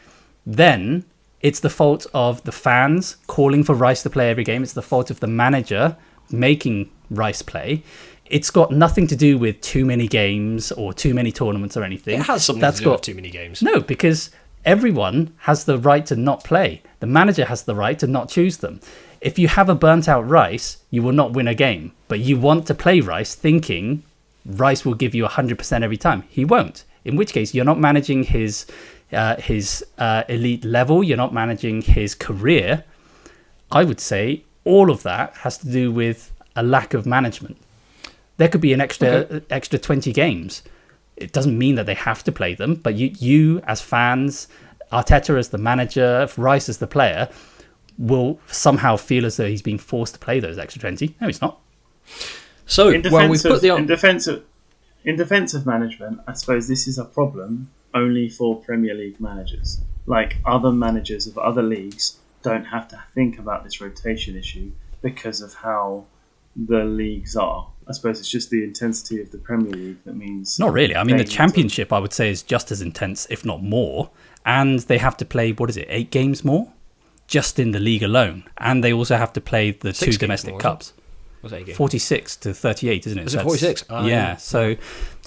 then it's the fault of the fans calling for Rice to play every game. It's the fault of the manager making Rice play. It's got nothing to do with too many games or too many tournaments or anything. It has something to do with too many games. No, because everyone has the right to not play. The manager has the right to not choose them. If you have a burnt out Rice, you will not win a game. But you want to play Rice thinking Rice will give you 100% every time. He won't. In which case, you're not managing his elite level. You're not managing his career. I would say all of that has to do with a lack of management. There could be an extra 20 games. It doesn't mean that they have to play them, but you as fans, Arteta as the manager, Rice as the player, will somehow feel as though he's being forced to play those extra 20. No, he's not. So, in defense of management, I suppose this is a problem only for Premier League managers. Like, other managers of other leagues don't have to think about this rotation issue because of how the leagues are. I suppose it's just the intensity of the Premier League that means... Not really. I mean, the Championship, I would say, is just as intense, if not more. And they have to play, 8 games more? just in the league alone, and they also have to play the 6 two domestic games, cups. Was that a game? 46 to 38, isn't it? Was So it 46? yeah. So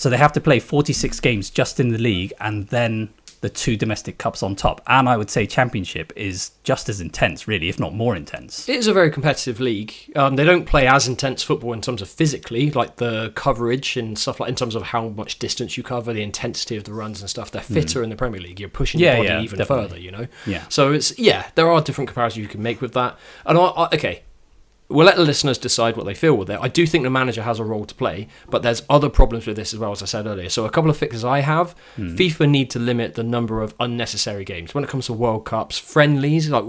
they have to play 46 games just in the league, and then the 2 domestic cups on top. And I would say Championship is just as intense, really, if not more intense. It is a very competitive league. They don't play as intense football in terms of physically, like the coverage and stuff, like in terms of how much distance you cover, the intensity of the runs and stuff. They're fitter in the Premier League. You're pushing your body even definitely. further, you know? Yeah. So there are different comparisons you can make with that. And okay, we'll let the listeners decide what they feel with it. I do think the manager has a role to play, but there's other problems with this as well, as I said earlier. So a couple of fixes I have. FIFA need to limit the number of unnecessary games. When it comes to World Cups, friendlies, like,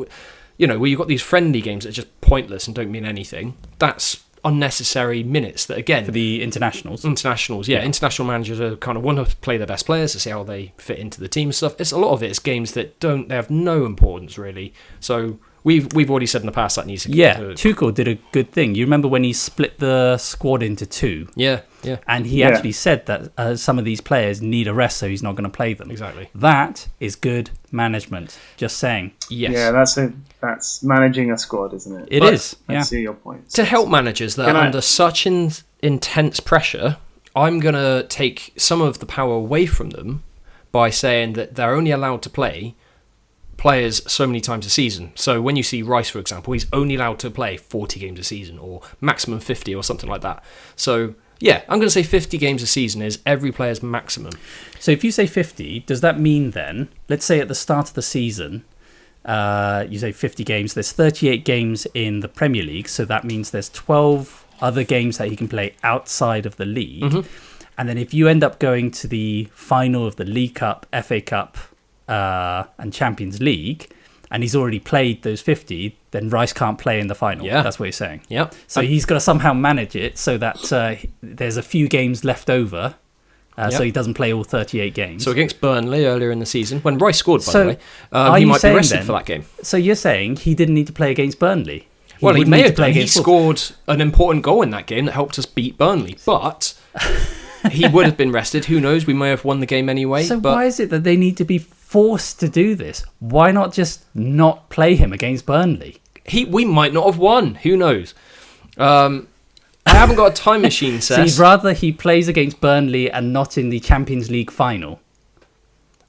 you know, where you've got these friendly games that are just pointless and don't mean anything, that's unnecessary minutes that, again... For the internationals. International managers are kind of want to play their best players to see how they fit into the team and stuff. It's a lot of it is games that they have no importance, really. So... We've already said in the past that needs to... Tuchel did a good thing. You remember when he split the squad into 2? Yeah. And he actually said that some of these players need a rest, so he's not going to play them. Exactly. That is good management. Just saying. Yes. Yeah, that's managing a squad, isn't it? It is. I see your point. To help managers that are under such intense pressure, I'm going to take some of the power away from them by saying that they're only allowed to play players so many times a season. So when you see Rice, for example, he's only allowed to play 40 games a season or maximum 50 or something like that. So yeah, I'm going to say 50 games a season is every player's maximum. So if you say 50, does that mean then, let's say at the start of the season, you say 50 games, there's 38 games in the Premier League, so that means there's 12 other games that he can play outside of the league. And then if you end up going to the final of the League Cup, FA Cup, and Champions League, and he's already played those 50, then Rice can't play in the final. Yeah. That's what you're saying. Yeah. So he's got to somehow manage it so that there's a few games left over, so he doesn't play all 38 games. So against Burnley earlier in the season, when Rice scored, by the way, he you might be saying rested then- for that game. So you're saying he didn't need to play against Burnley? He wouldn't may need to have play done. He against Wolves. scored an important goal in that game that helped us beat Burnley, but he would have been rested. Who knows? We may have won the game anyway. So but why is it that they need to be forced to do this? Why not just not play him against Burnley? we might not have won. Who knows? I haven't got a time machine, So Seth. you'd rather he plays against Burnley and not in the Champions League final?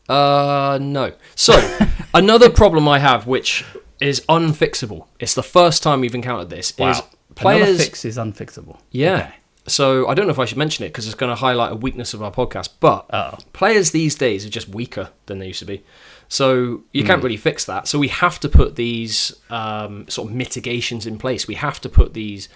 No. So, another problem I have, which is unfixable. It's the first time we've encountered this. Is Another players. fix is unfixable. Yeah. Okay. So I don't know if I should mention it because it's going to highlight a weakness of our podcast. But players these days are just weaker than they used to be. So you can't really fix that. So we have to put these sort of mitigations in place. We have to put these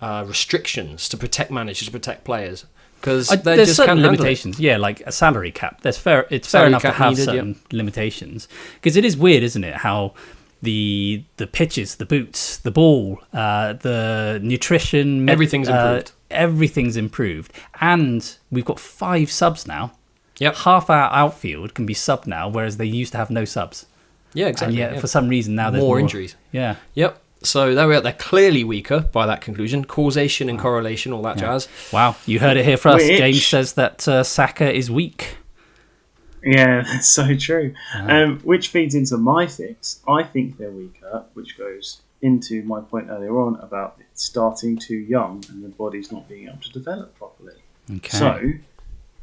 restrictions to protect managers, to protect players. Because there's just certain can't handle it. limitations, like a salary cap. It's fair Salary enough to cap have needed, certain limitations, because it is weird, isn't it? How the pitches, the boots, the ball, the nutrition, Everything's improved. Everything's improved, and we've got 5 subs now. Yep. Half our outfield can be subbed now, whereas they used to have no subs. Yeah, exactly. And yet, for some reason, now there's more injuries. Yeah. Yep. So there we are. They're clearly weaker by that conclusion. Causation and correlation, all that jazz. Wow, you heard it here first. Which- James says that Saka is weak. Yeah, that's so true. Which feeds into my fix. I think they're weaker, which goes into my point earlier on about it starting too young and the body's not being able to develop properly. Okay. So,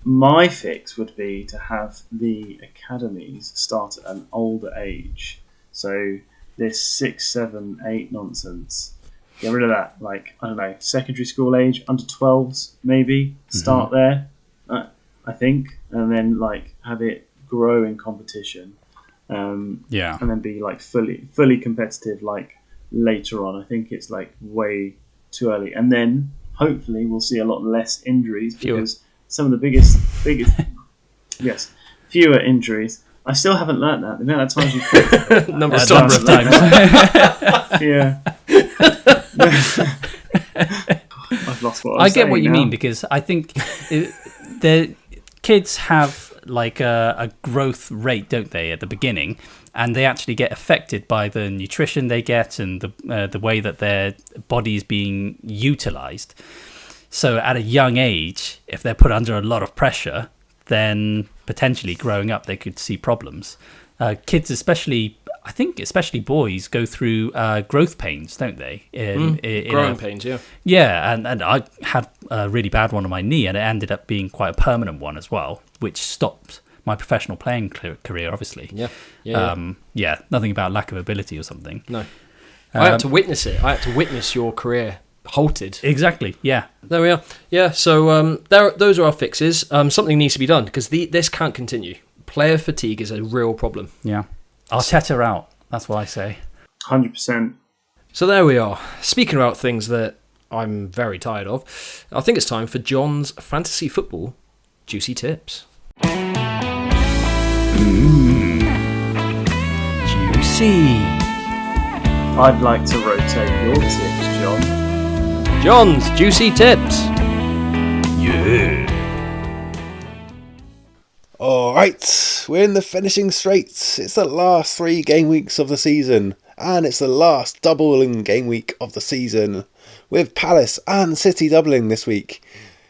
my fix would be to have the academies start at an older age. So, this 6, 7, 8 nonsense. Get rid of that. Like, I don't know, secondary school age, under 12s, maybe. Start there, I think. And then, like, have it grow in competition. And then be, like, fully competitive, like, later on. I think it's, like, way too early. And then, hopefully, we'll see a lot less injuries. Because some of the biggest yes, fewer injuries. I still haven't learnt that. The amount of times you could. Number of Number times. of times. Yeah. I've lost what I I was get what saying you now. mean, because I think the kids have like a growth rate, don't they, at the beginning, and they actually get affected by the nutrition they get and the way that their body is being utilized. So at a young age, if they're put under a lot of pressure, then potentially growing up they could see problems. Kids, especially I think especially boys go through growth pains, don't they? Growing pains, yeah. Yeah, and I had a really bad one on my knee, and it ended up being quite a permanent one as well, which stopped my professional playing career, obviously. Yeah. Nothing about lack of ability or something. No. I had to witness it. I had to witness your career halted. Exactly, yeah. There we are. Yeah, so those are our fixes. Something needs to be done because this can't continue. Player fatigue is a real problem. Yeah. Arteta out. That's what I say. 100%. So there we are. Speaking about things that I'm very tired of, I think it's time for John's fantasy football juicy tips. Juicy. I'd like to rotate your tips, John. John's juicy tips. Yeah. Alright, we're in the finishing straight. It's the last 3 game weeks of the season, and it's the last doubling game week of the season, with Palace and City doubling this week.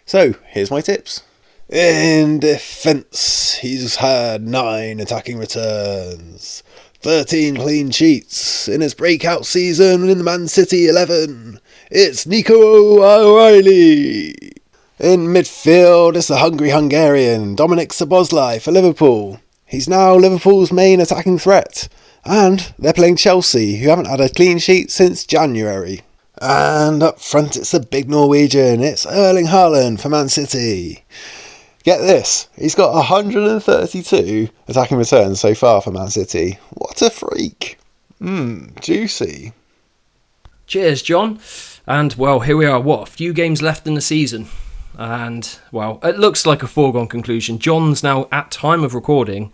So, here's my tips. In defence, he's had 9 attacking returns, 13 clean sheets in his breakout season in the Man City 11. It's Nico O'Reilly. In midfield, it's the hungry Hungarian, Dominic Szoboszlai for Liverpool. He's now Liverpool's main attacking threat. And they're playing Chelsea, who haven't had a clean sheet since January. And up front, it's the big Norwegian. It's Erling Haaland for Man City. Get this, he's got 132 attacking returns so far for Man City. What a freak. Juicy. Cheers, John. And, well, here we are. A few games left in the season. And, well, it looks like a foregone conclusion. John's now, at time of recording,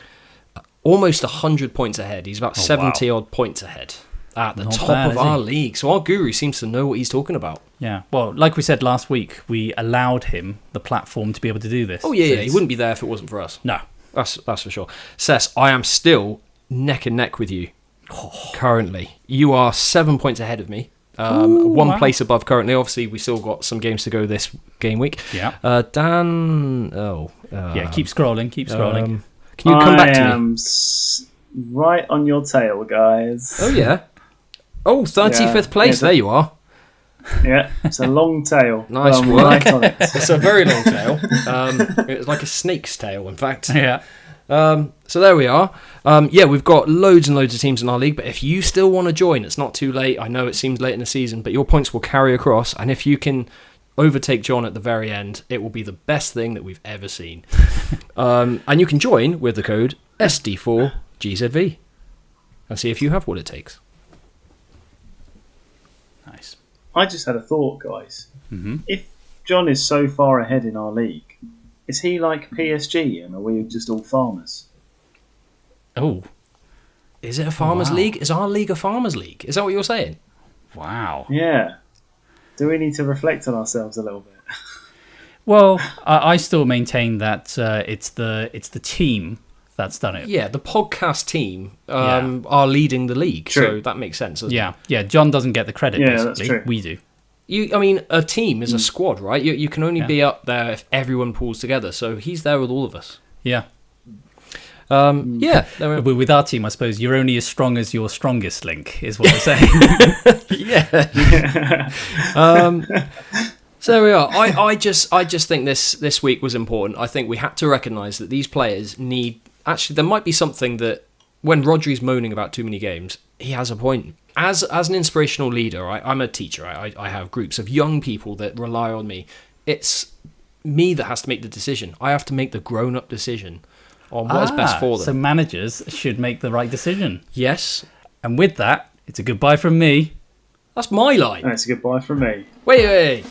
almost 100 points ahead. He's about 70-odd points ahead at the top of our league. So our guru seems to know what he's talking about. Yeah, well, like we said last week, we allowed him the platform to be able to do this. Oh, yeah, he wouldn't be there if it wasn't for us. No. That's for sure. Sess, I am still neck and neck with you currently. You are 7 points ahead of me. One place above currently. Obviously, we still got some games to go this game week. Yeah. Dan. Keep scrolling. Can you come back to me? I am right on your tail, guys. Oh yeah. Oh, 35th place. There you are. Yeah, it's a long tail. Nice work. Right on it. It's a very long tail. It's like a snake's tail, in fact. Yeah. So there we are. We've got loads and loads of teams in our league, but if you still want to join, it's not too late. I know it seems late in the season, but your points will carry across, and if you can overtake John at the very end, it will be the best thing that we've ever seen. And you can join with the code SD4GZV and see if you have what it takes. Nice. I just had a thought, guys. Mm-hmm. If John is so far ahead in our league, is he like PSG and are we just all farmers? Oh. Is it a farmers' league? Is our league a farmers' league? Is that what you're saying? Wow. Yeah. Do we need to reflect on ourselves a little bit? Well, I still maintain that it's the team that's done it. Yeah, the podcast team are leading the league, True. so that makes sense. Yeah. John doesn't get the credit, Yeah, that's basically. true. We do. A team is a squad, right? You can only be up there if everyone pulls together, so he's there with all of us. Yeah. There we With our team, I suppose, you're only as strong as your strongest link, is what we're saying. Yeah. So there we are. I just think this week was important. I think we had to recognise that these players need... Actually, there might be something that... When Rodri's moaning about too many games, he has a point. As an inspirational leader, I'm a teacher. I have groups of young people that rely on me. It's me that has to make the decision. I have to make the grown-up decision on what is best for them. So managers should make the right decision. Yes. And with that, it's a goodbye from me. That's my line. That's a goodbye from me. Wait.